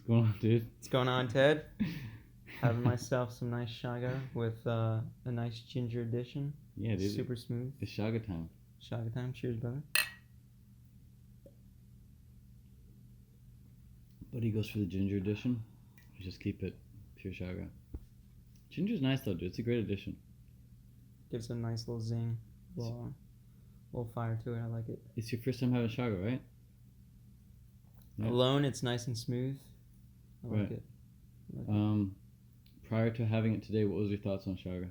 going on, dude? What's going on, Ted? Having myself some nice shaga with a nice ginger addition. Yeah, dude. Super smooth. It's shaga time. Shaga time. Cheers, brother. Buddy goes for the ginger addition. I just keep it pure shaga. Ginger's nice though, dude. It's a great addition. Gives it a nice little zing, little fire to it. I like it. It's your first time having shaga, right? Yeah. Alone, it's nice and smooth. I like it. Prior to having it today, what was your thoughts on shaga?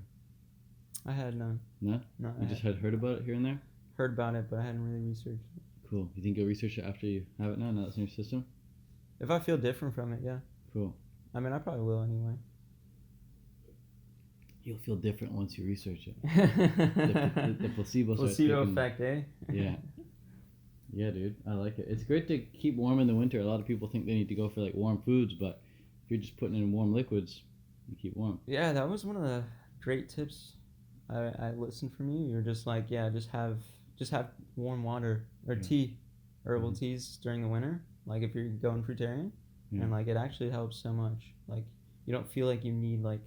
I had none. No? No. You just had heard about it here and there? Heard about it, but I hadn't really researched it. Cool. You think you'll research it after you have it now that it's in your system? If I feel different from it, yeah. Cool. I mean, I probably will anyway. You'll feel different once you research it. the placebo effect, eh? Yeah. Yeah, dude. I like it. It's great to keep warm in the winter. A lot of people think they need to go for like warm foods, but if you're just putting it in warm liquids, you keep warm. Yeah, that was one of the great tips I listened from you. You're just like, yeah, just have warm water or tea, herbal teas during the winter. Like if you're going fruitarian, and like it actually helps so much. Like you don't feel like you need like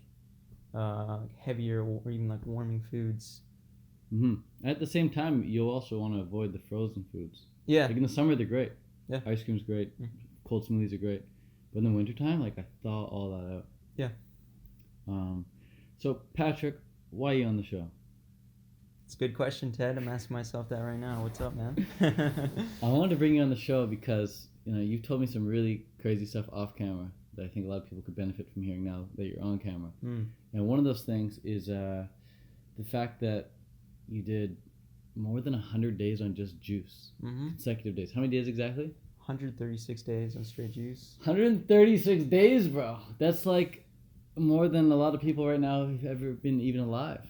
heavier or even like warming foods. At the same time, you'll also want to avoid the frozen foods. Yeah. Like in the summer, they're great. Yeah. Ice cream's great. Cold smoothies are great. But in the wintertime, like I thaw all that out. Yeah. So Patrick, why are you on the show? It's a good question, Ted. I'm asking myself that right now. What's up, man? I wanted to bring you on the show because you've told me some really crazy stuff off camera that I think a lot of people could benefit from hearing now that you're on camera. And one of those things is the fact that you did more than 100 days on just juice. Consecutive days. How many days exactly? 136 days on straight juice. 136 days, bro. That's like more than a lot of people right now who've ever been even alive.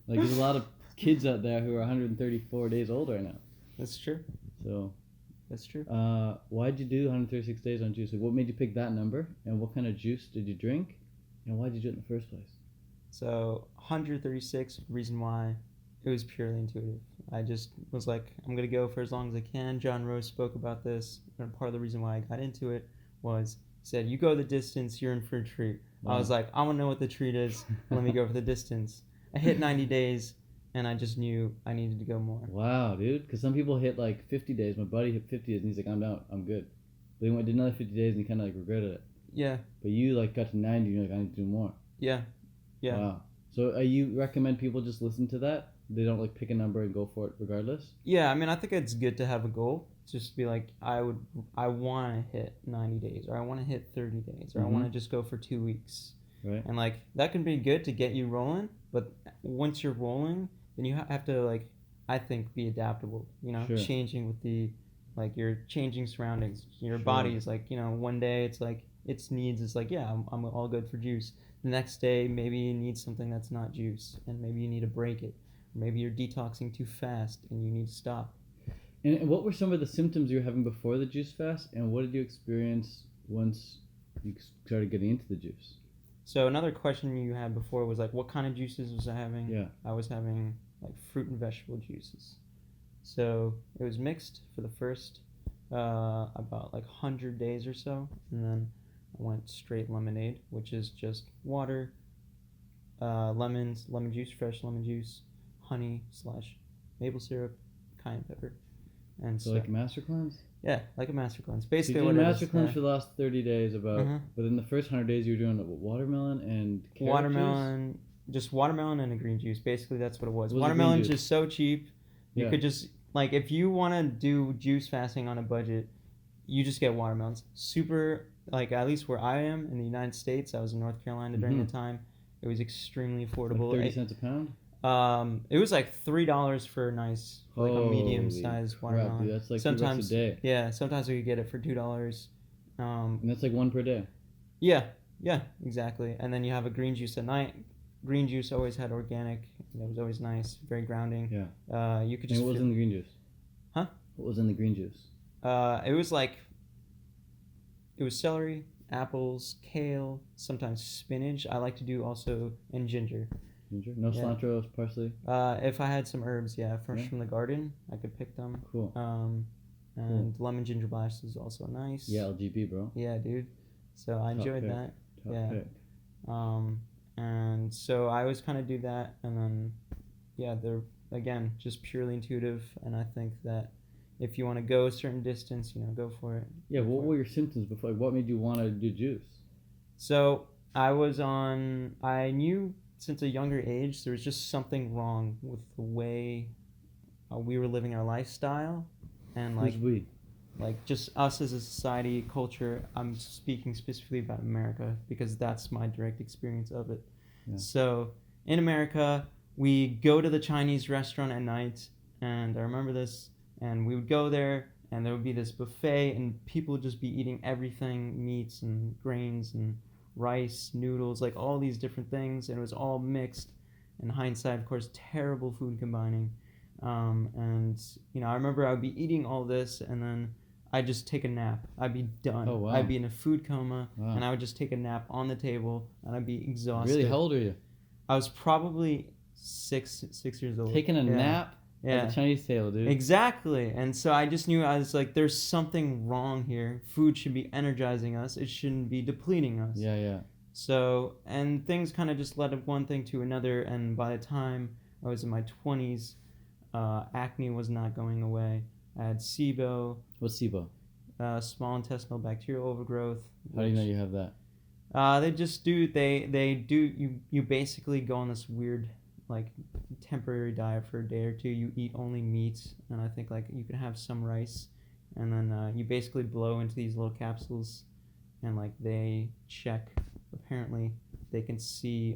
Like there's a lot of kids out there who are 134 days old right now. That's true. So that's true. Why'd you do 136 days on juice? Like, what made you pick that number? And what kind of juice did you drink? And why did you do it in the first place? So 136, reason why, it was purely intuitive. I just was like, I'm going to go for as long as I can. John Rose spoke about this. And part of the reason why I got into it was, he said, you go the distance, you're in for a treat. Wow. I was like, I want to know what the treat is. Let me go for the distance. I hit 90 days, and I just knew I needed to go more. Wow, dude. Because some people hit like 50 days. My buddy hit 50 days, and he's like, I'm down. I'm good. But he did another 50 days, and he kind of like regretted it. Yeah. But you like got to 90, and you're like, I need to do more. Yeah. Yeah. Wow. So you recommend people just listen to that? They don't like pick a number and go for it regardless? Yeah, I mean, I think it's good to have a goal. Just be like, I want to hit 90 days, or I want to hit 30 days, or I want to just go for 2 weeks. Right. And like that can be good to get you rolling, but once you're rolling, then you have to like, I think, be adaptable. Sure. Changing with your changing surroundings. Your body is like, one day it's like its needs is like, yeah, I'm all good for juice. The next day maybe you need something that's not juice, and maybe you need to break it. Maybe you're detoxing too fast and you need to stop. And what were some of the symptoms you were having before the juice fast, and what did you experience once you started getting into the juice? So another question you had before was like, what kind of juices was I having? Yeah. I was having like fruit and vegetable juices. So it was mixed for the first about like 100 days or so, and then I went straight lemonade, which is just water, lemons, lemon juice, fresh lemon juice, honey / maple syrup, cayenne pepper. And so like a master cleanse? Yeah, like a master cleanse. Basically, so you did a master cleanse for the last 30 days about, but in the first 100 days you were doing watermelon and carrot juice? Just watermelon and a green juice. Basically, that's what it was. Watermelon's just so cheap. You could just, like, if you want to do juice fasting on a budget, you just get watermelons. Super, like, at least where I am in the United States, I was in North Carolina during the time, it was extremely affordable. Like 30 cents a pound? It was like $3 for a nice, like a medium-sized watermelon. Dude, that's like sometimes $2 a day. Yeah, sometimes we could get it for $2. And that's like one per day. Yeah, exactly. And then you have a green juice at night. Green juice always had organic. It was always nice, very grounding. Yeah. You could just. And what was in the green juice? Huh? What was in the green juice? It was celery, apples, kale, sometimes spinach. I like to do also, and ginger. No cilantro, parsley? If I had some herbs, fresh from the garden, I could pick them. Cool. and lemon ginger blast is also nice. Yeah, LGB, bro. Yeah, dude. So I enjoyed that. Top pick. And so I always kind of do that, and then they're again just purely intuitive, and I think that if you want to go a certain distance, go for it. Yeah, what were your symptoms before? Like, what made you want to do juice? So I knew since a younger age there was just something wrong with the way we were living our lifestyle, and Who's we? Like just us as a society, culture. I'm speaking specifically about America because that's my direct experience of it. Yeah. So in America, we go to the Chinese restaurant at night, and I remember this, and we would go there, and there would be this buffet, and people would just be eating everything, meats and grains and rice, noodles, like all these different things, and it was all mixed. In hindsight, of course, terrible food combining. And I remember I would be eating all this, and then I'd just take a nap. I'd be done. Oh, wow. I'd be in a food coma, and I would just take a nap on the table, and I'd be exhausted. Really? How old are you? I was probably six years old. Taking a nap at the Chinese table, dude. Exactly. And so I just knew, I was like, there's something wrong here. Food should be energizing us. It shouldn't be depleting us. Yeah. So, and things kind of just led one thing to another, and by the time I was in my 20s, acne was not going away. I had SIBO. What's SIBO? Small intestinal bacterial overgrowth. How do you know you have that? They just do. They do. You basically go on this weird, like, temporary diet for a day or two. You eat only meat, and I think like you can have some rice, and then you basically blow into these little capsules, and like they check. Apparently, they can see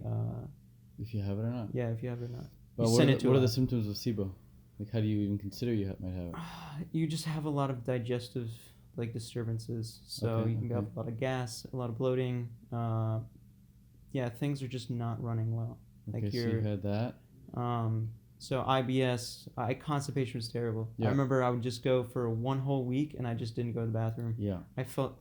if you have it or not. Yeah, if you have it or not. Well, what are the symptoms of SIBO? Like, how do you even consider you might have it? You just have a lot of digestive, like, disturbances. So you can have a lot of gas, a lot of bloating. Things are just not running well. Okay, like so you had that. So I.B.S. Constipation was terrible. Yeah. I remember I would just go for 1 whole week, and I just didn't go to the bathroom. Yeah. I felt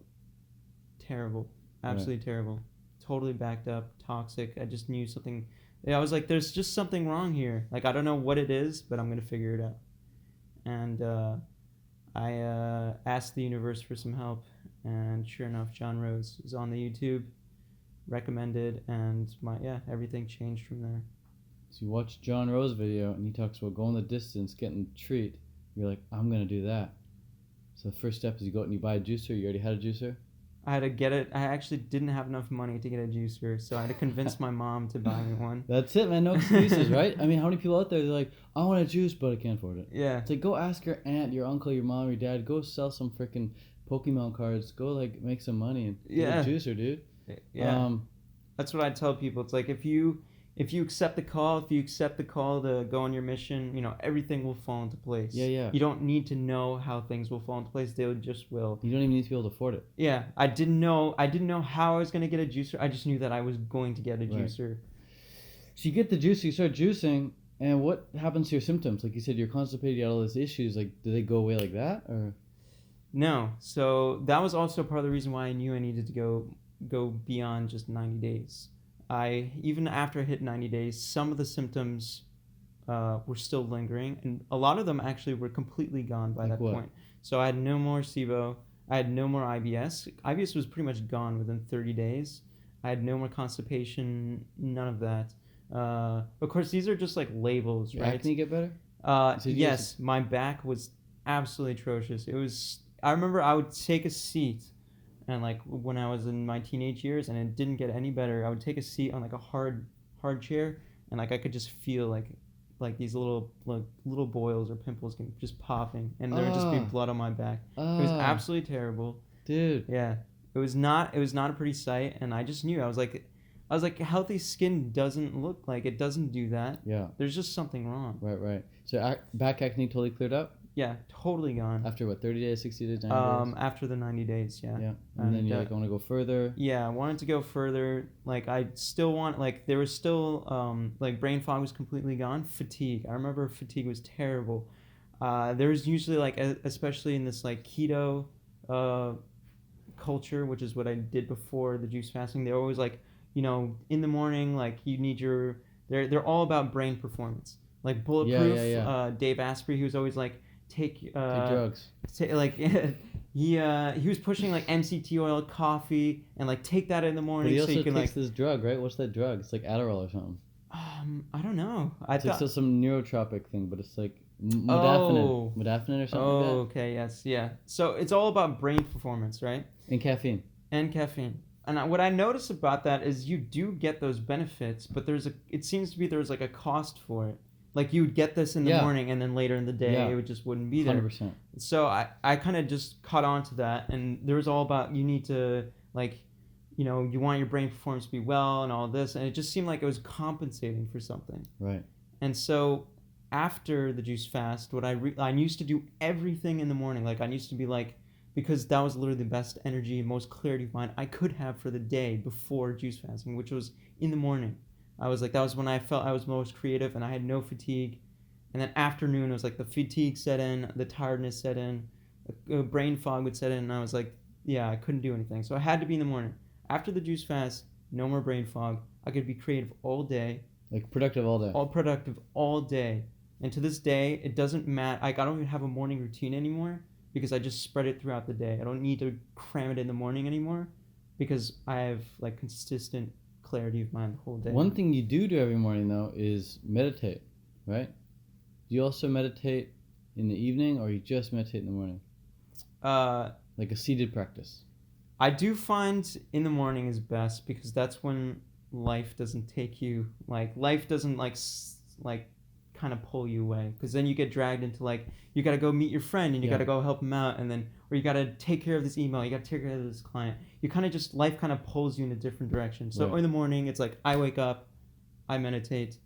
terrible, absolutely terrible, totally backed up, toxic. I just knew something. I was like, there's just something wrong here. Like, I don't know what it is, but I'm going to figure it out. And I asked the universe for some help. And sure enough, John Rose is on the YouTube, recommended, and everything changed from there. So you watch John Rose video, and he talks about going the distance, getting a treat. You're like, I'm going to do that. So the first step is you go out and you buy a juicer. You already had a juicer? I had to get it. I actually didn't have enough money to get a juicer, so I had to convince my mom to buy me one. That's it, man. No excuses, right? I mean, how many people out there, they're like, I want a juice, but I can't afford it. Yeah. It's like, go ask your aunt, your uncle, your mom, your dad. Go sell some freaking Pokemon cards. Go, like, make some money and get a juicer, dude. Yeah. That's what I tell people. It's like, if you accept the call, to go on your mission, everything will fall into place. Yeah. You don't need to know how things will fall into place. They just will. You don't even need to be able to afford it. Yeah. I didn't know how I was going to get a juicer. I just knew that I was going to get a juicer. So you get the juicer, you start juicing, and what happens to your symptoms? Like you said, you're constipated, you got all these issues. Like, do they go away like that? Or? No. So that was also part of the reason why I knew I needed to go beyond just 90 days. Even after I hit 90 days, some of the symptoms were still lingering, and a lot of them actually were completely gone by that point. So I had no more SIBO, I had no more I.B.S. I.B.S. was pretty much gone within 30 days. I had no more constipation, none of that. Of course, these are just like labels, right? Acne get better? Yes, my back was absolutely atrocious. I remember I would take a seat. And like when I was in my teenage years and it didn't get any better, I would take a seat on like a hard chair, and like I could just feel like these little boils or pimples just popping, and there would just be blood on my back. It was absolutely terrible, dude. Yeah, it was not a pretty sight, and I just knew. I was like healthy skin doesn't look like it doesn't do that. Yeah, there's just something wrong. Right. So back acne totally cleared up. Yeah, totally gone. After what, 30 days, 60 days, 90 days? After the 90 days, yeah. Yeah, and then you're like, I want to go further. Yeah, I wanted to go further. Like, I still want, like, there was still, like, brain fog was completely gone. Fatigue. I remember fatigue was terrible. There was usually, like, especially in this, like, keto culture, which is what I did before the juice fasting, they're always, like, in the morning, like, you need they're all about brain performance. Like, Bulletproof, Dave Asprey, he was always like, take drugs. Like he was pushing like MCT oil, coffee, and like take that in the morning. But he also so you can takes like this drug, right? What's that drug? It's like Adderall or something. I don't know. It's like some neurotropic thing, but it's like modafinil or something like that. Oh, okay, yes, yeah. So it's all about brain performance, right? And caffeine. And what I notice about that is you do get those benefits, but it seems to be there's like a cost for it. Like you would get this in the morning, and then later in the day it just wouldn't be there. 100%. So I kind of just caught on to that, and there was all about you need to like, you want your brain performance to be well and all this, and it just seemed like it was compensating for something. Right. And so after the juice fast, I used to do everything in the morning. Like I used to be like, because that was literally the best energy, most clarity of mind I could have for the day before juice fasting, which was in the morning. I was like, that was when I felt I was most creative and I had no fatigue. And then afternoon, it was like the fatigue set in, the tiredness set in, brain fog would set in, and I was like, yeah, I couldn't do anything. So I had to be in the morning. After the juice fast, no more brain fog. I could be creative all day. Like productive all day. All productive all day. And to this day, it doesn't matter. Like I don't even have a morning routine anymore because I just spread it throughout the day. I don't need to cram it in the morning anymore because I have like consistent clarity of mind the whole day. One thing you do every morning though is meditate, right? Do you also meditate in the evening, or you just meditate in the morning? Like a seated practice. I do find in the morning is best because that's when life doesn't take you, like life doesn't like kind of pull you away, because then you get dragged into like you got to go meet your friend and you got to go help him out, and then or you got to take care of this email, you got to take care of this client. You kind of just life kind of pulls you in a different direction. So in the morning it's like I wake up, I meditate,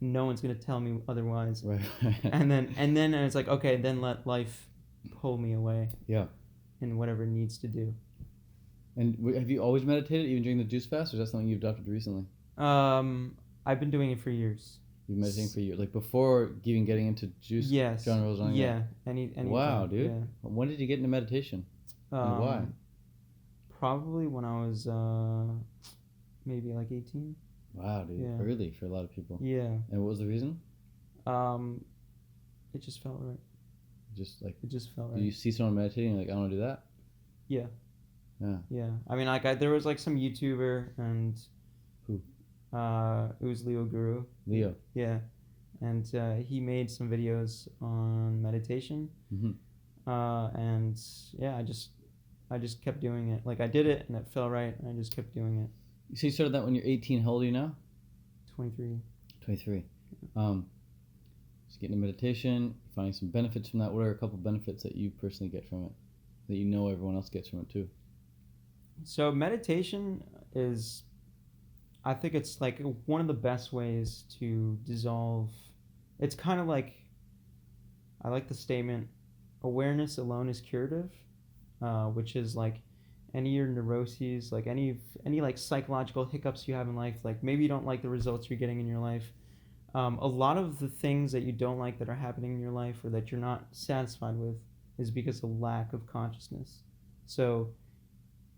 no one's gonna tell me otherwise, right. and then it's like okay, then let life pull me away, in whatever it needs to do. And have you always meditated even during the juice fast, or is that something you've adopted recently? I've been doing it for years. You've been meditating for years, like before even getting into juice genres on anytime. Wow, dude. Yeah. When did you get into meditation? And why? Probably when I was maybe like 18. Wow, dude. Yeah. Early for a lot of people. Yeah. And what was the reason? It just felt right. It just felt right. Did you see someone meditating and like, I want to do that? Yeah. Yeah. Yeah. I mean, like there was like some YouTuber and who? It was Leo Guru. Leo. Yeah. And he made some videos on meditation. Mm-hmm. And yeah, I just kept doing it. Like I did it and it felt right, and I just kept doing it. So you started that when you're 18. How old are you now? 23. 23. Just getting into meditation, finding some benefits from that. What are a couple benefits that you personally get from it, that you know everyone else gets from it too? So meditation is, I think it's like one of the best ways to dissolve. It's kind of like, I like the statement, awareness alone is curative, which is like any of your neuroses, like any like psychological hiccups you have in life, like maybe you don't like the results you're getting in your life. A lot of the things that you don't like that are happening in your life or that you're not satisfied with is because of lack of consciousness. So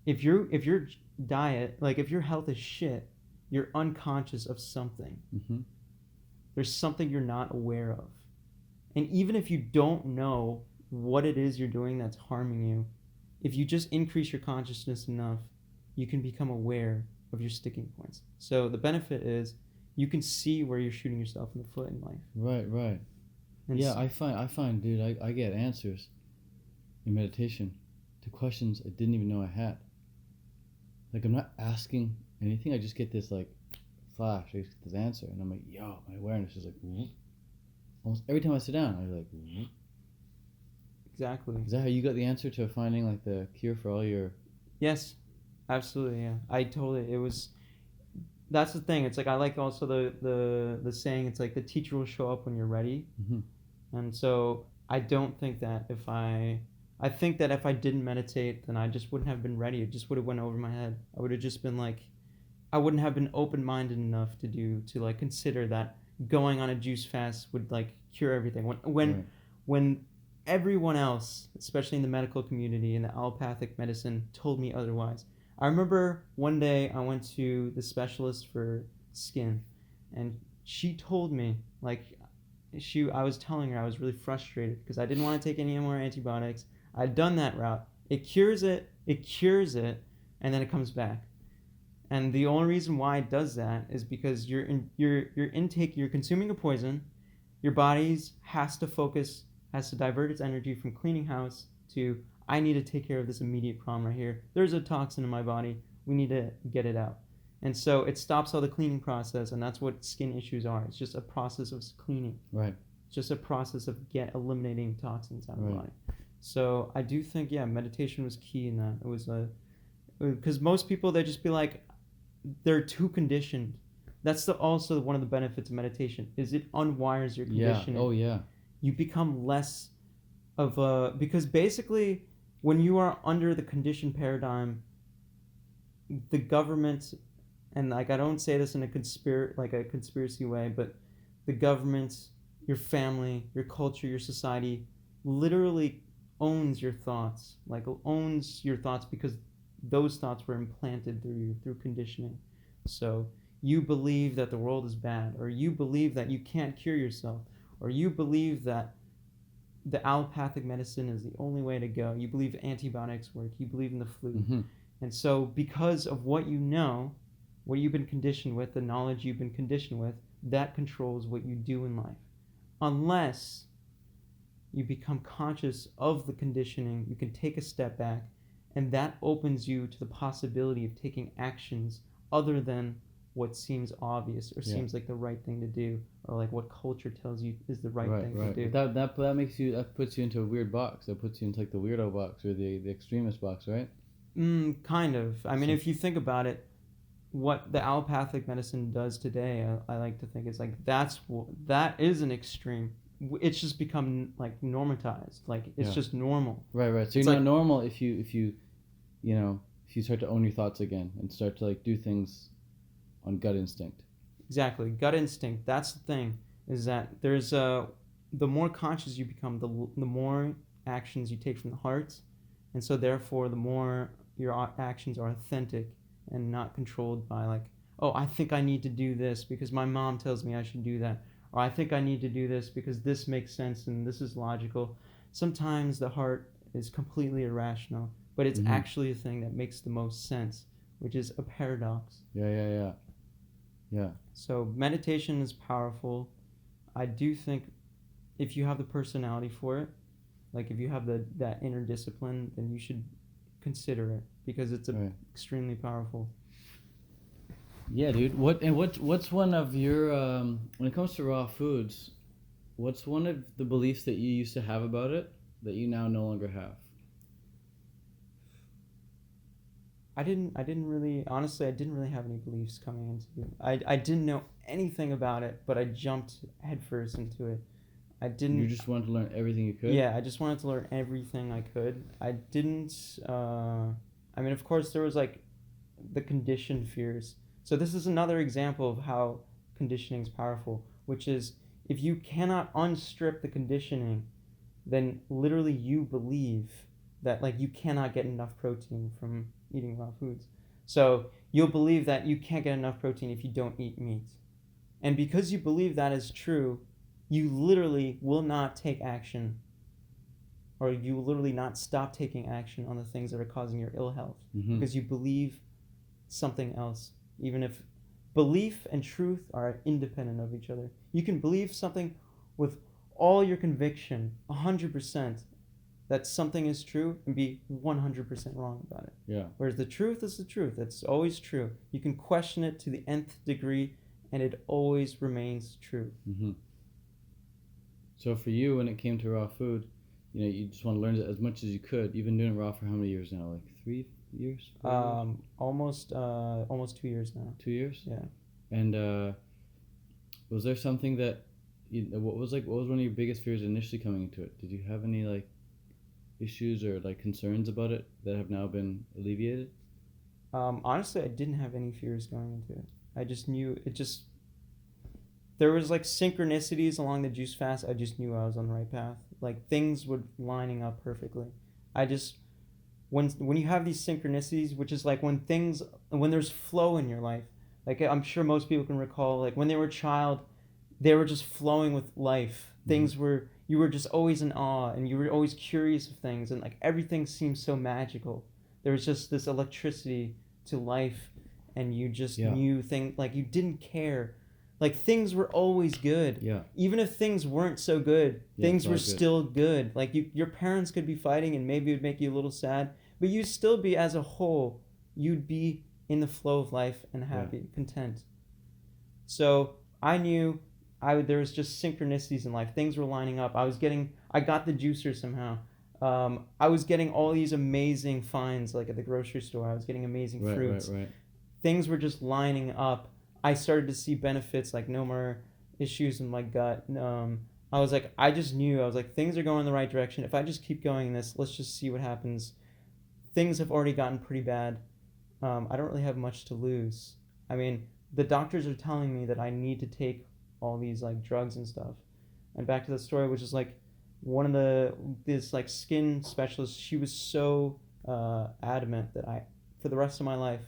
if your diet, like if your health is shit, you're unconscious of something. Mm-hmm. There's something you're not aware of. And even if you don't know what it is you're doing that's harming you, if you just increase your consciousness enough, you can become aware of your sticking points. So the benefit is you can see where you're shooting yourself in the foot in life. Right. And yeah, I find, dude, I get answers in meditation to questions I didn't even know I had. Like, I'm not asking anything, I just get this, like, flash, I just get this answer, and I'm like, yo, my awareness is like, whoop. Almost every time I sit down, I'm like, whoop. Exactly. Is that how you got the answer to finding, like, the cure for all your... Yes, absolutely, yeah. That's the thing, it's like, I like also the saying, it's like, the teacher will show up when you're ready. Mm-hmm. And so, I don't think that I think that if I didn't meditate, then I just wouldn't have been ready. It just would have went over my head. I would have just been like, I wouldn't have been open-minded enough to like consider that going on a juice fast would like cure everything. When everyone else, especially in the medical community, in the allopathic medicine, told me otherwise. I remember one day I went to the specialist for skin, and she told me, like, I was telling her I was really frustrated because I didn't want to take any more antibiotics. I'd done that route. It cures it, and then it comes back. And the only reason why it does that is because your intake, you're consuming a poison. Your body's has to divert its energy from cleaning house to, I need to take care of this immediate problem right here. There's a toxin in my body. We need to get it out. And so it stops all the cleaning process, and that's what skin issues are. It's just a process of cleaning. Right. It's just a process of eliminating toxins out of the body. So I do think, meditation was key in that. It was because most people, they just be like, they're too conditioned. That's also one of the benefits of meditation, is it unwires your conditioning. Yeah. Oh yeah. You become less of a, because basically when you are under the conditioned paradigm, the government, and like I don't say this in a conspiracy way, but the government, your family, your culture, your society literally owns your thoughts, because those thoughts were implanted through you, through conditioning. So you believe that the world is bad, or you believe that you can't cure yourself, or you believe that the allopathic medicine is the only way to go. You believe antibiotics work. You believe in the flu. Mm-hmm. And so because of what you know, what you've been conditioned with, the knowledge you've been conditioned with, that controls what you do in life. Unless you become conscious of the conditioning, you can take a step back, and that opens you to the possibility of taking actions other than what seems obvious or seems like the right thing to do, or like what culture tells you is the right thing to do. That puts you into a weird box. That puts you into like the weirdo box or the extremist box, right? Kind of. I mean, if you think about it, what the allopathic medicine does today, I like to think, is like that is an extreme. It's just become like normatized. Like it's just normal. Right. So you're not normal if you start to own your thoughts again and start to like do things on gut instinct. Exactly, gut instinct. That's the thing. Is that there's the more conscious you become, the more actions you take from the heart, and so therefore the more your actions are authentic and not controlled by like, oh, I think I need to do this because my mom tells me I should do that, or I think I need to do this because this makes sense and this is logical. Sometimes the heart is completely irrational, but it's actually a thing that makes the most sense, which is a paradox. Yeah. So meditation is powerful. I do think if you have the personality for it, like if you have that inner discipline, then you should consider it because it's extremely powerful. Yeah, dude. What's one of your when it comes to raw foods, what's one of the beliefs that you used to have about it that you now no longer have? I didn't really have any beliefs coming into it. I didn't know anything about it, but I jumped headfirst into it. You just wanted to learn everything you could? Yeah, I just wanted to learn everything I could. I didn't I mean, of course there was like the conditioned fears. So this is another example of how conditioning is powerful, which is if you cannot unstrip the conditioning, then literally you believe that like you cannot get enough protein from eating raw foods. So you'll believe that you can't get enough protein if you don't eat meat. And because you believe that is true, you literally will not take action, or you will literally not stop taking action on the things that are causing your ill health because you believe something else, even if belief and truth are independent of each other. You can believe something with all your conviction, 100%, that something is true and be 100% wrong about it. Yeah. Whereas the truth is the truth. It's always true. You can question it to the nth degree and it always remains true. So for you, when it came to raw food, you just want to learn it as much as you could. You've been doing it raw for how many years now? Like 3 years? Almost 2 years now. 2 years? Yeah. And was there something that what was one of your biggest fears initially coming into it? Did you have any like issues or like concerns about it that have now been alleviated? Honestly, I didn't have any fears going into it. I just knew there was like synchronicities along the juice fast. I just knew I was on the right path. Like things were lining up perfectly. When you have these synchronicities, which is like when there's flow in your life. Like I'm sure most people can recall, like when they were a child, they were just flowing with life. Things were, you were just always in awe, and you were always curious of things, and like everything seemed so magical. There was just this electricity to life, and you just knew things, like you didn't care. Like things were always good. Yeah. Even if things weren't so good, things were still good. Like your parents could be fighting, and maybe it would make you a little sad, but you'd still be, as a whole, you'd be in the flow of life and happy, content. So I knew there was just synchronicities in life. Things were lining up. I got the juicer somehow. I was getting all these amazing finds, like at the grocery store. I was getting amazing fruits. Right. Things were just lining up. I started to see benefits, like no more issues in my gut. I was like, I just knew. I was like, things are going in the right direction. If I just keep going in this, let's just see what happens. Things have already gotten pretty bad. I don't really have much to lose. I mean, the doctors are telling me that I need to take all these like drugs and stuff. And back to the story, which is like one of this like skin specialist, she was so adamant that for the rest of my life,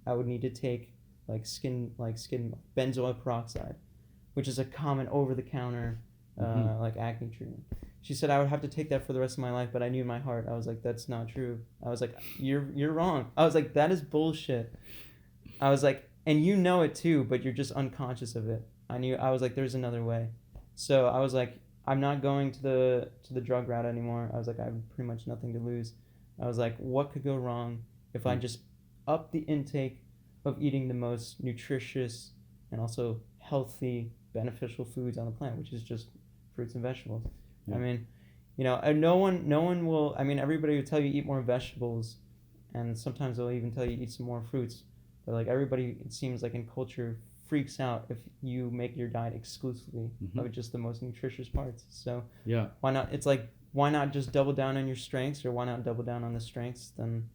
I would need to take skin benzoyl peroxide, which is a common over-the-counter like acne treatment. She said I would have to take that for the rest of my life, but I knew in my heart, I was like, that's not true. I was like, you're wrong. I was like, that is bullshit. I was like, and you know it too, but you're just unconscious of it. I was like, there's another way. So I was like, I'm not going to the drug route anymore. I was like, I have pretty much nothing to lose. I was like, what could go wrong if I just up the intake of eating the most nutritious and also healthy, beneficial foods on the planet, which is just fruits and vegetables. Yeah. I mean, no one will. I mean, everybody will tell you eat more vegetables, and sometimes they'll even tell you eat some more fruits. But like everybody, it seems like in culture, freaks out if you make your diet exclusively of just the most nutritious parts. So why not? It's like, why not just double down on your strengths, or why not double down on the strengths? Then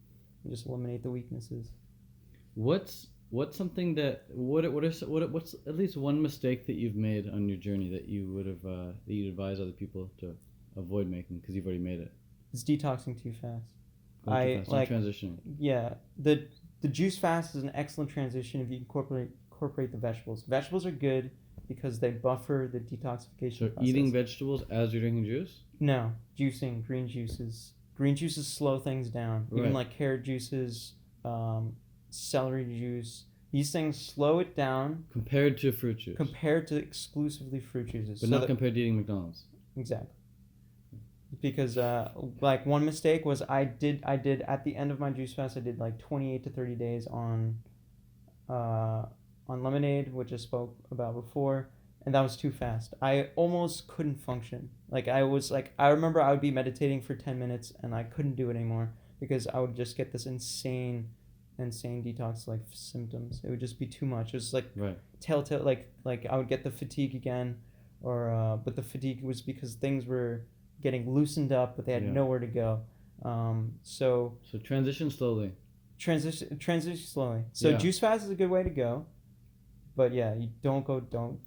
just eliminate the weaknesses. What's something what's at least one mistake that you've made on your journey that you would have that you'd advise other people to avoid making because you've already made it? It's detoxing too fast. Transitioning. Yeah, the juice fast is an excellent transition if you incorporate the vegetables. Vegetables are good because they buffer the detoxification process. Eating vegetables as you're drinking juice? No, juicing, green juices. Green juices slow things down. Even like carrot juices, celery juice. These things slow it down. Compared to fruit juice. Compared to exclusively fruit juices. But not compared to eating McDonald's. Exactly. Because like one mistake was I did at the end of my juice fast, I did like 28 to 30 days on lemonade, which I spoke about before, and that was too fast. I almost couldn't function. Like I remember I would be meditating for 10 minutes and I couldn't do it anymore because I would just get this insane detox like symptoms. It would just be too much. It was like telltale, like I would get the fatigue again, or but the fatigue was because things were getting loosened up, but they had nowhere to go. So transition slowly. Transition slowly. So juice fast is a good way to go, but you don't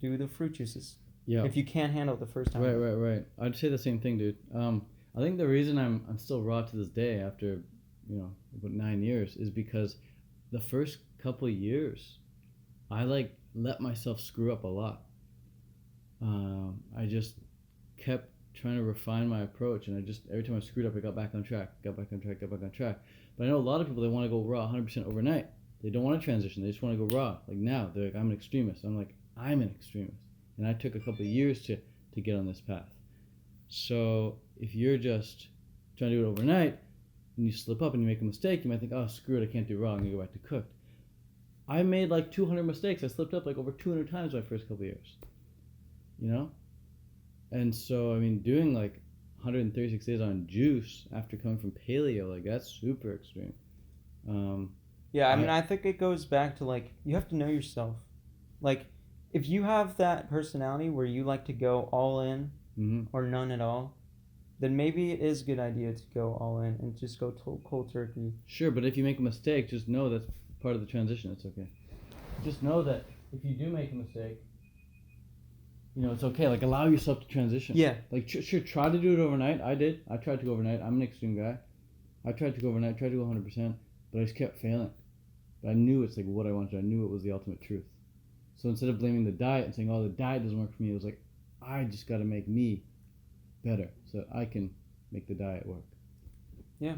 do the fruit juices. Yeah. If you can't handle it the first time. Right. I'd say the same thing, dude. I think the reason I'm still raw to this day after about 9 years is because the first couple of years I let myself screw up a lot. I just kept trying to refine my approach, and every time I screwed up, I got back on track. But I know a lot of people, they want to go raw 100% overnight. They don't want to transition. They just want to go raw. Like now, they're like, I'm an extremist. I'm like, I'm an extremist. And I took a couple of years to get on this path. So if you're just trying to do it overnight, and you slip up and you make a mistake, you might think, oh, screw it, I can't do raw. I'm going to go back to cooked. I made like 200 mistakes. I slipped up like over 200 times my first couple of years. And so, I mean, doing like 136 days on juice after coming from paleo, like that's super extreme. I think it goes back to like, you have to know yourself. Like, if you have that personality where you like to go all in or none at all, then maybe it is a good idea to go all in and just go cold turkey. Sure, but if you make a mistake, just know that's part of the transition. It's okay. Just know that if you do make a mistake, it's okay. Like, allow yourself to transition. Yeah. Like, sure, try to do it overnight. I did. I tried to go overnight. I'm an extreme guy. I tried to go overnight, tried to go 100%, but I just kept failing. But I knew it's like what I wanted. I knew it was the ultimate truth. So instead of blaming the diet and saying, oh, the diet doesn't work for me, it was like, I just got to make me better so that I can make the diet work. Yeah,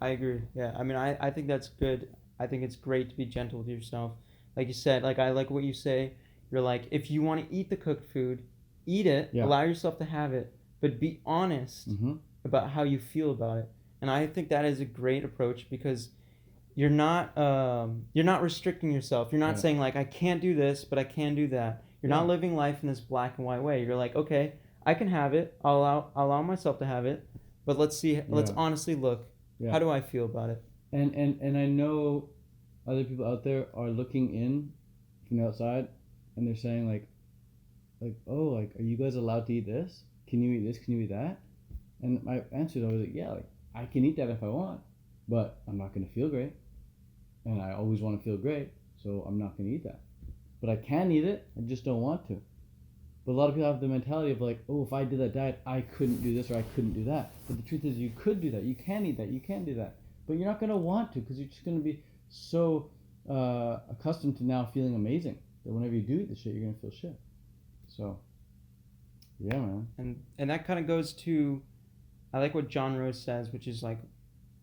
I agree. Yeah, I mean, I think that's good. I think it's great to be gentle with yourself. Like you said, like I like what you say. You're like, if you want to eat the cooked food, eat it, allow yourself to have it, but be honest about how you feel about it. And I think that is a great approach because you're not restricting yourself. You're not saying like, I can't do this, but I can do that. You're not living life in this black and white way. You're like, okay, I can have it. I'll allow myself to have it, but let's see. Let's honestly look. Yeah. How do I feel about it? And I know other people out there are looking in from the outside, and they're saying like, oh, like, are you guys allowed to eat this? Can you eat this? Can you eat that? And my answer is always like, yeah, like I can eat that if I want, but I'm not gonna feel great, and I always want to feel great, so I'm not gonna eat that. But I can eat it. I just don't want to. But a lot of people have the mentality of like, oh, if I did that diet, I couldn't do this or I couldn't do that. But the truth is, you could do that. You can eat that. You can do that. But you're not gonna want to because you're just gonna be so accustomed to now feeling amazing that whenever you do eat the shit, you're gonna feel shit. So, yeah, man. And that kind of goes to, I like what John Rose says, which is like,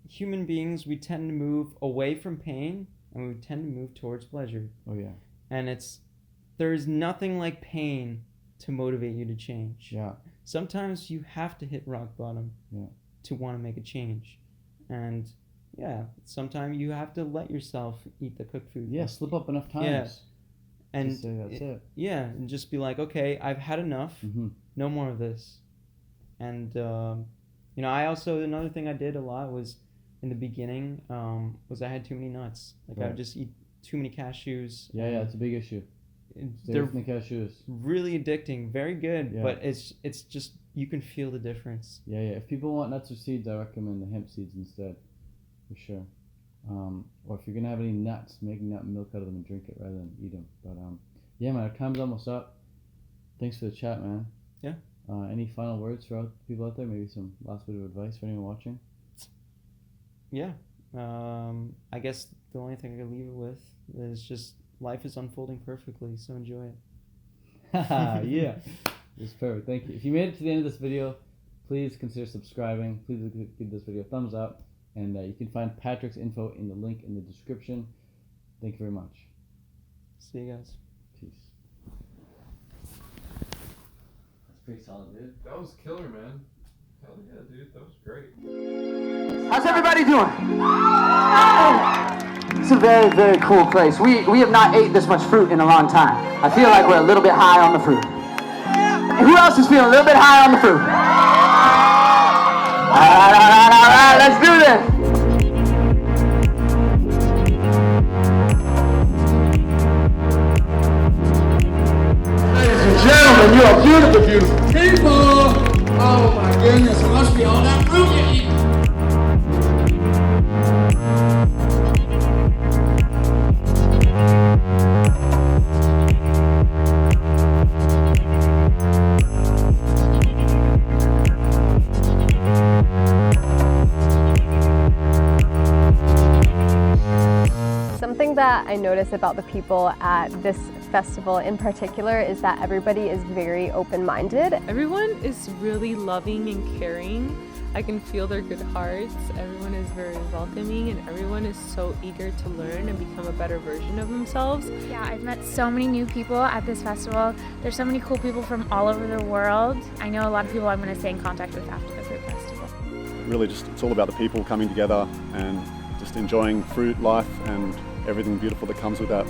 human beings, we tend to move away from pain and we tend to move towards pleasure. Oh yeah. And there's nothing like pain to motivate you to change. Yeah. Sometimes you have to hit rock bottom to want to make a change. And yeah, sometimes you have to let yourself eat the cooked food. Yeah, slip up enough times. Yeah. And to say that's it. Yeah, and just be like, okay, I've had enough. No more of this. And I also, another thing I did a lot was in the beginning was I had too many nuts. Like I would just eat too many cashews. Yeah, it's a big issue. They're the cashews. Really addicting, very good, but it's just, you can feel the difference. Yeah. If people want nuts or seeds, I recommend the hemp seeds instead, for sure. Or if you're gonna have any nuts, make nut milk out of them and drink it rather than eat them. But yeah, man, our time's almost up. Thanks for the chat, man. Yeah. Any final words for people out there? Maybe some last bit of advice for anyone watching? Yeah. I guess the only thing I can leave it with is just life is unfolding perfectly, so enjoy it. Yeah. It's perfect. Thank you. If you made it to the end of this video, please consider subscribing. Please give this video a thumbs up. And you can find Patrick's info in the link in the description. Thank you very much. See you guys. Peace. That's pretty solid, dude. That was killer, man. Hell yeah, dude. That was great. How's everybody doing? It's a very, very cool place. We have not ate this much fruit in a long time. I feel like we're a little bit high on the fruit. Who else is feeling a little bit high on the fruit? All right, let's do this. Ladies and gentlemen, you are beautiful, beautiful people. Oh my goodness, it must be all that fruit you eat. Something that I notice about the people at this festival in particular is that everybody is very open-minded. Everyone is really loving and caring. I can feel their good hearts. Everyone is very welcoming and everyone is so eager to learn and become a better version of themselves. Yeah, I've met so many new people at this festival. There's so many cool people from all over the world. I know a lot of people I'm going to stay in contact with after the fruit festival. Really just, it's all about the people coming together and just enjoying fruit life and everything beautiful that comes with that.